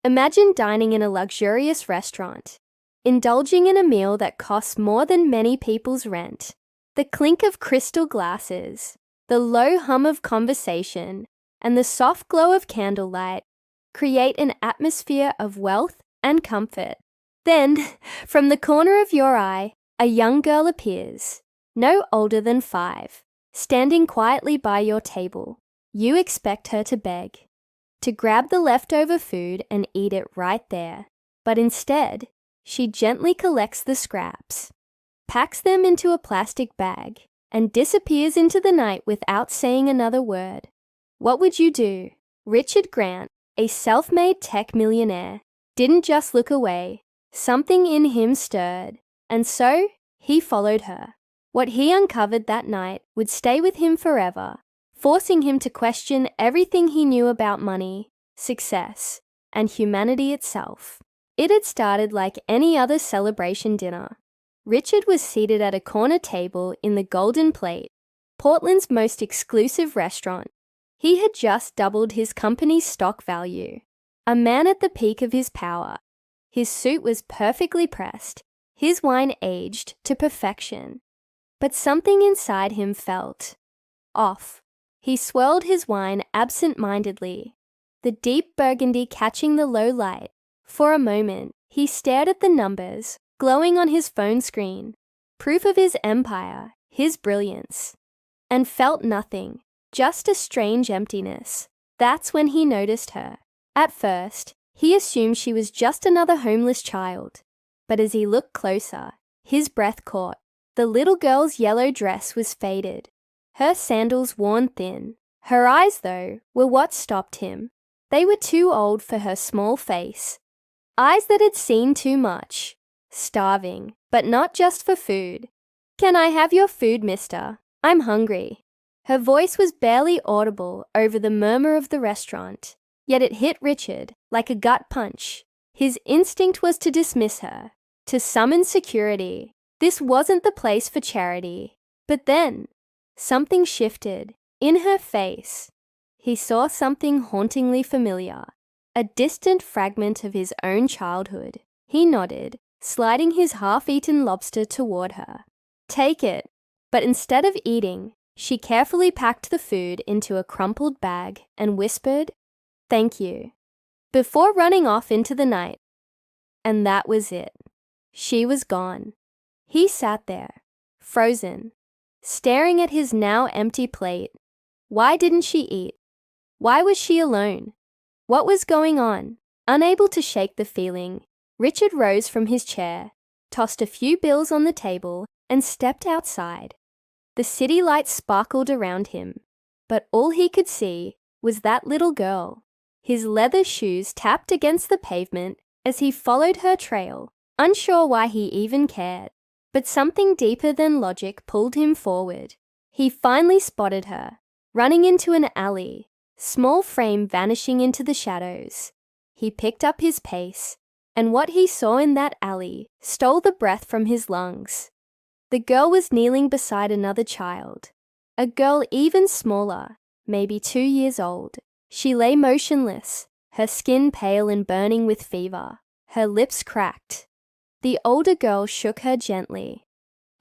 Imagine dining in a luxurious restaurant, indulging in a meal that costs more than many people's rent. The clink of crystal glasses, the low hum of conversation, and the soft glow of candlelight create an atmosphere of wealth and comfort. Then, from the corner of your eye, a young girl appears, no older than 5, standing quietly by your table. You expect her to beg, to grab the leftover food and eat it right there. But instead, she gently collects the scraps, packs them into a plastic bag, and disappears into the night without saying another word. What would you do? Richard Grant, a self-made tech millionaire, didn't just look away. Something in him stirred, and so he followed her. What he uncovered that night would stay with him forever, forcing him to question everything he knew about money, success, and humanity itself. It had started like any other celebration dinner. Richard was seated at a corner table in the Golden Plate, Portland's most exclusive restaurant. He had just doubled his company's stock value, a man at the peak of his power. His suit was perfectly pressed, his wine aged to perfection. But something inside him felt off. He swirled his wine absent-mindedly, the deep burgundy catching the low light. For a moment, he stared at the numbers glowing on his phone screen, proof of his empire, his brilliance, and felt nothing, just a strange emptiness. That's when he noticed her. At first, he assumed she was just another homeless child. But as he looked closer, his breath caught. The little girl's yellow dress was faded, her sandals worn thin. Her eyes, though, were what stopped him. They were too old for her small face. Eyes that had seen too much. Starving, but not just for food. "Can I have your food, mister? I'm hungry." Her voice was barely audible over the murmur of the restaurant, yet it hit Richard like a gut punch. His instinct was to dismiss her, to summon security. This wasn't the place for charity. But then, something shifted. In her face, he saw something hauntingly familiar, a distant fragment of his own childhood. He nodded, sliding his half-eaten lobster toward her. "Take it." But instead of eating, she carefully packed the food into a crumpled bag and whispered, "Thank you," before running off into the night. And that was it. She was gone. He sat there, frozen, staring at his now empty plate. Why didn't she eat? Why was she alone? What was going on? Unable to shake the feeling, Richard rose from his chair, tossed a few bills on the table, and stepped outside. The city lights sparkled around him, but all he could see was that little girl. His leather shoes tapped against the pavement as he followed her trail, unsure why he even cared. But something deeper than logic pulled him forward. He finally spotted her, running into an alley, small frame vanishing into the shadows. He picked up his pace, and what he saw in that alley stole the breath from his lungs. The girl was kneeling beside another child, a girl even smaller, maybe 2 years old. She lay motionless, her skin pale and burning with fever, her lips cracked. The older girl shook her gently.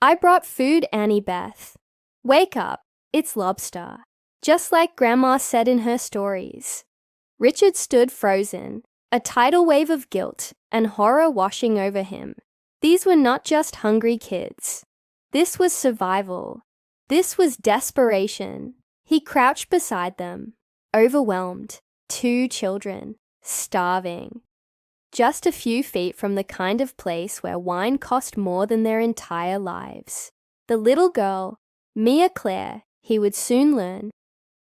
"I brought food, Annie Beth. Wake up, it's lobster," just like Grandma said in her stories. Richard stood frozen, a tidal wave of guilt and horror washing over him. These were not just hungry kids. This was survival. This was desperation. He crouched beside them, overwhelmed. 2 children, starving. Just a few feet from the kind of place where wine cost more than their entire lives. The little girl, Mia Claire, he would soon learn,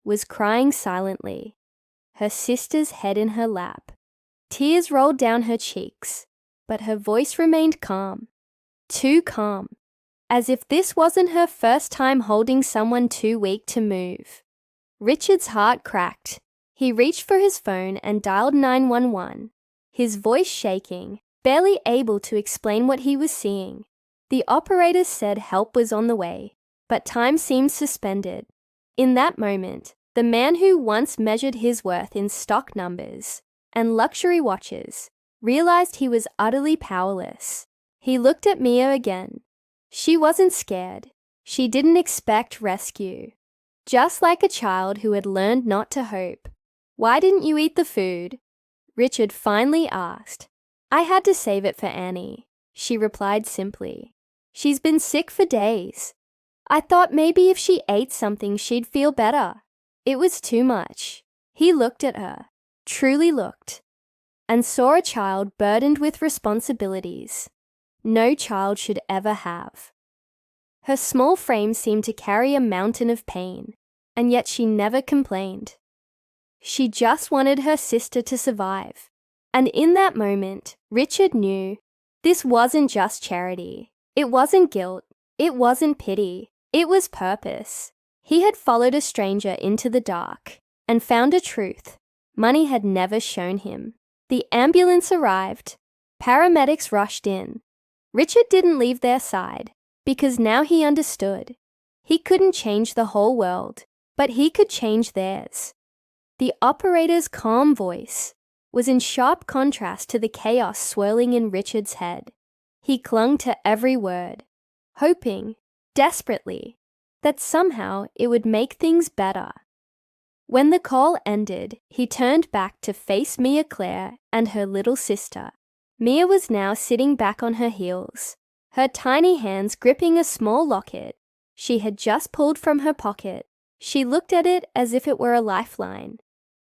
was crying silently, her sister's head in her lap. Tears rolled down her cheeks, but her voice remained calm, too calm, as if this wasn't her first time holding someone too weak to move. Richard's heart cracked. He reached for his phone and dialed 911. His voice shaking, barely able to explain what he was seeing. The operator said help was on the way, but time seemed suspended. In that moment, the man who once measured his worth in stock numbers and luxury watches, realized he was utterly powerless. He looked at Mia again. She wasn't scared. She didn't expect rescue. Just like a child who had learned not to hope. "Why didn't you eat the food?" Richard finally asked. "I had to save it for Annie," she replied simply. "She's been sick for days. I thought maybe if she ate something she'd feel better." It was too much. He looked at her, truly looked, and saw a child burdened with responsibilities no child should ever have. Her small frame seemed to carry a mountain of pain, and yet she never complained. She just wanted her sister to survive. And in that moment, Richard knew this wasn't just charity. It wasn't guilt. It wasn't pity. It was purpose. He had followed a stranger into the dark and found a truth money had never shown him. The ambulance arrived. Paramedics rushed in. Richard didn't leave their side because now he understood. He couldn't change the whole world, but he could change theirs. The operator's calm voice was in sharp contrast to the chaos swirling in Richard's head. He clung to every word, hoping, desperately, that somehow it would make things better. When the call ended, he turned back to face Mia Claire and her little sister. Mia was now sitting back on her heels, her tiny hands gripping a small locket she had just pulled from her pocket. She looked at it as if it were a lifeline,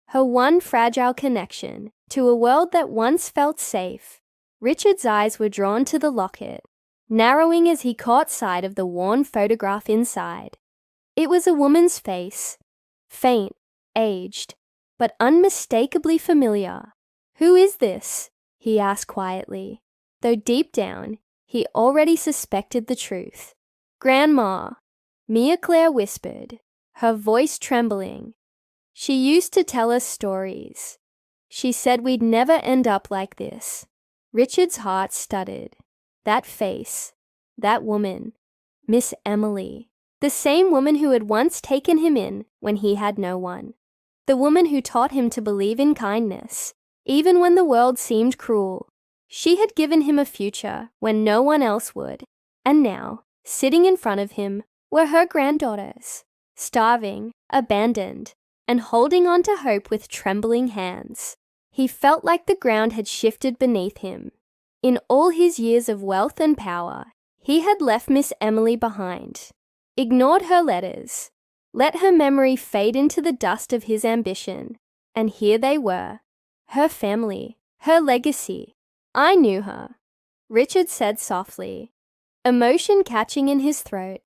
her one fragile connection to a world that once felt safe. Richard's eyes were drawn to the locket, narrowing as he caught sight of the worn photograph inside. It was a woman's face, faint, aged, but unmistakably familiar. "Who is this?" he asked quietly, though deep down he already suspected the truth. "Grandma," Mia Claire whispered, her voice trembling. "She used to tell us stories. She said we'd never end up like this." Richard's heart stuttered. That face, that woman, Miss Emily, the same woman who had once taken him in when he had no one. The woman who taught him to believe in kindness, even when the world seemed cruel. She had given him a future when no one else would. And now, sitting in front of him, were her granddaughters, starving, abandoned, and holding on to hope with trembling hands. He felt like the ground had shifted beneath him. In all his years of wealth and power, he had left Miss Emily behind, ignored her letters, let her memory fade into the dust of his ambition. And here they were, her family, her legacy. "I knew her," Richard said softly, emotion catching in his throat.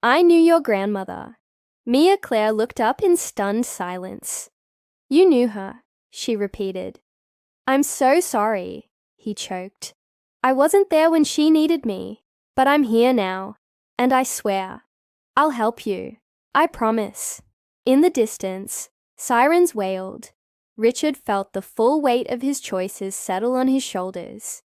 "I knew your grandmother." Mia Claire looked up in stunned silence. "You knew her," she repeated. "I'm so sorry," he choked. "I wasn't there when she needed me, but I'm here now, and I swear, I'll help you. I promise." In the distance, sirens wailed. Richard felt the full weight of his choices settle on his shoulders.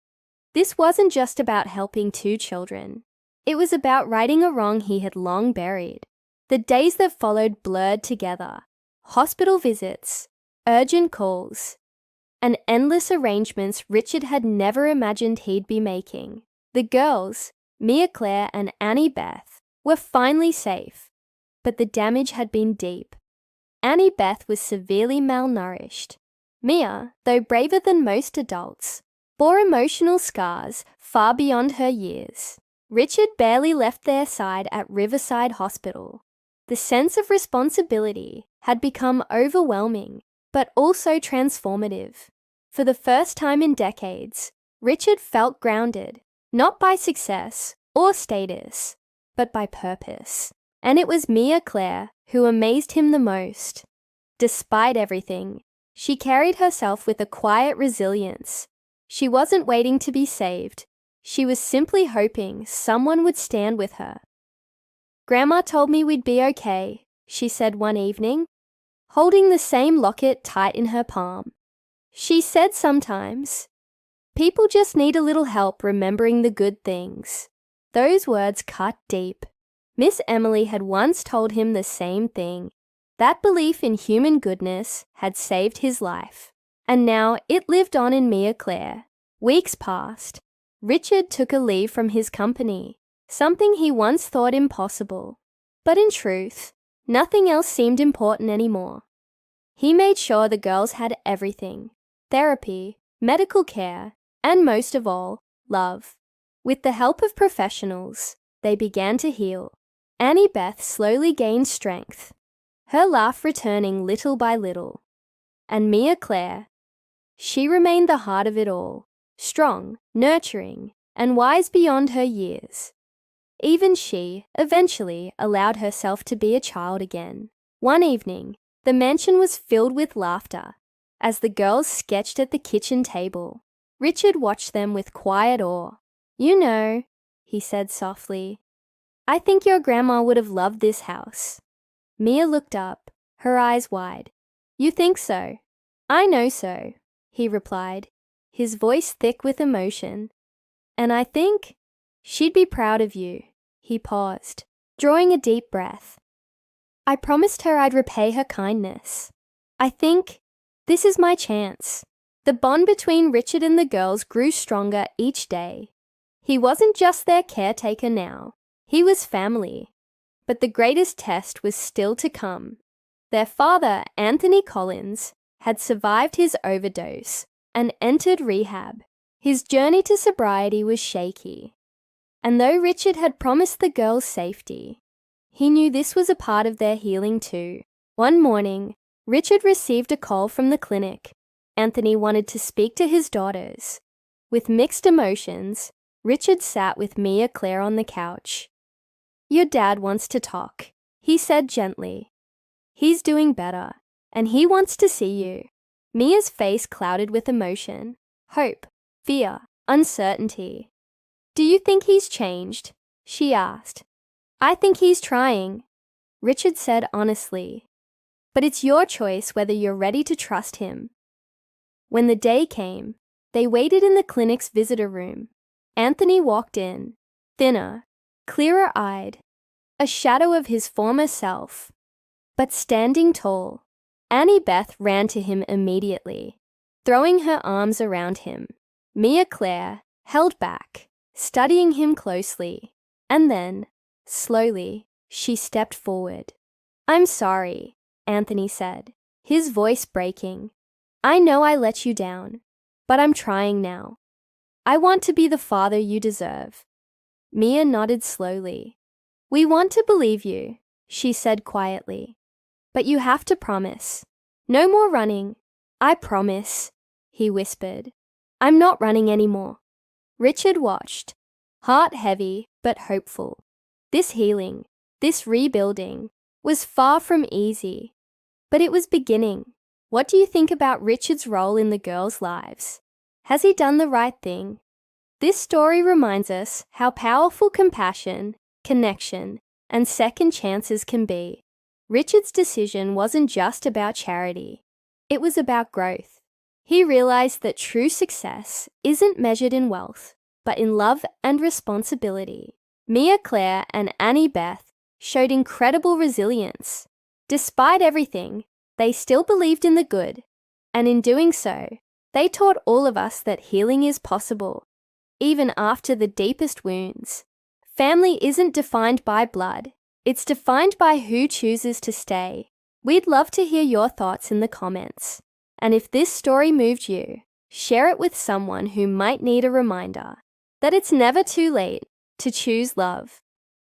This wasn't just about helping two children. It was about righting a wrong he had long buried. The days that followed blurred together. Hospital visits, urgent calls, and endless arrangements Richard had never imagined he'd be making. The girls, Mia Claire and Annie Beth, were finally safe, but the damage had been deep. Annie Beth was severely malnourished. Mia, though braver than most adults, bore emotional scars far beyond her years. Richard barely left their side at Riverside Hospital. The sense of responsibility had become overwhelming, but also transformative. For the first time in decades, Richard felt grounded, not by success or status, but by purpose. And it was Mia Claire who amazed him the most. Despite everything, she carried herself with a quiet resilience. She wasn't waiting to be saved. She was simply hoping someone would stand with her. "Grandma told me we'd be okay," she said one evening, holding the same locket tight in her palm. She said sometimes, "People just need a little help remembering the good things." Those words cut deep. Miss Emily had once told him the same thing. That belief in human goodness had saved his life. And now it lived on in Mia Claire. Weeks passed. Richard took a leave from his company, something he once thought impossible. But in truth, nothing else seemed important anymore. He made sure the girls had everything: therapy, medical care, and most of all, love. With the help of professionals, they began to heal. Annie Beth slowly gained strength, her laugh returning little by little. And Mia Claire, she remained the heart of it all, strong, nurturing, and wise beyond her years. Even she eventually allowed herself to be a child again. One evening, the mansion was filled with laughter as the girls sketched at the kitchen table. Richard watched them with quiet awe. "You know," he said softly, "I think your grandma would have loved this house." Mia looked up, her eyes wide. "You think so?" "I know so," he replied, his voice thick with emotion. "And I think she'd be proud of you." He paused, drawing a deep breath. "I promised her I'd repay her kindness. I think this is my chance." The bond between Richard and the girls grew stronger each day. He wasn't just their caretaker now. He was family. But the greatest test was still to come. Their father, Anthony Collins, had survived his overdose and entered rehab. His journey to sobriety was shaky. And though Richard had promised the girls safety, he knew this was a part of their healing too. One morning, Richard received a call from the clinic. Anthony wanted to speak to his daughters. With mixed emotions, Richard sat with Mia Claire on the couch. "Your dad wants to talk," he said gently. "He's doing better, and he wants to see you." Mia's face clouded with emotion, hope, fear, uncertainty. "Do you think he's changed?" she asked. "I think he's trying," Richard said honestly. "But it's your choice whether you're ready to trust him." When the day came, they waited in the clinic's visitor room. Anthony walked in, thinner, clearer-eyed, a shadow of his former self. But standing tall, Annie Beth ran to him immediately, throwing her arms around him. Mia Claire held back, studying him closely, and then, slowly, she stepped forward. "I'm sorry," Anthony said, his voice breaking. "I know I let you down, but I'm trying now. I want to be the father you deserve." Mia nodded slowly. "We want to believe you," she said quietly. "But you have to promise. No more running." "I promise," he whispered. "I'm not running anymore." Richard watched, heart heavy but hopeful. This healing, this rebuilding, was far from easy, but it was beginning. What do you think about Richard's role in the girls' lives? Has he done the right thing? This story reminds us how powerful compassion, connection, and second chances can be. Richard's decision wasn't just about charity. It was about growth. He realized that true success isn't measured in wealth, but in love and responsibility. Mia Claire and Annie Beth showed incredible resilience. Despite everything, they still believed in the good, and in doing so, they taught all of us that healing is possible, even after the deepest wounds. Family isn't defined by blood, it's defined by who chooses to stay. We'd love to hear your thoughts in the comments. And if this story moved you, share it with someone who might need a reminder that it's never too late to choose love.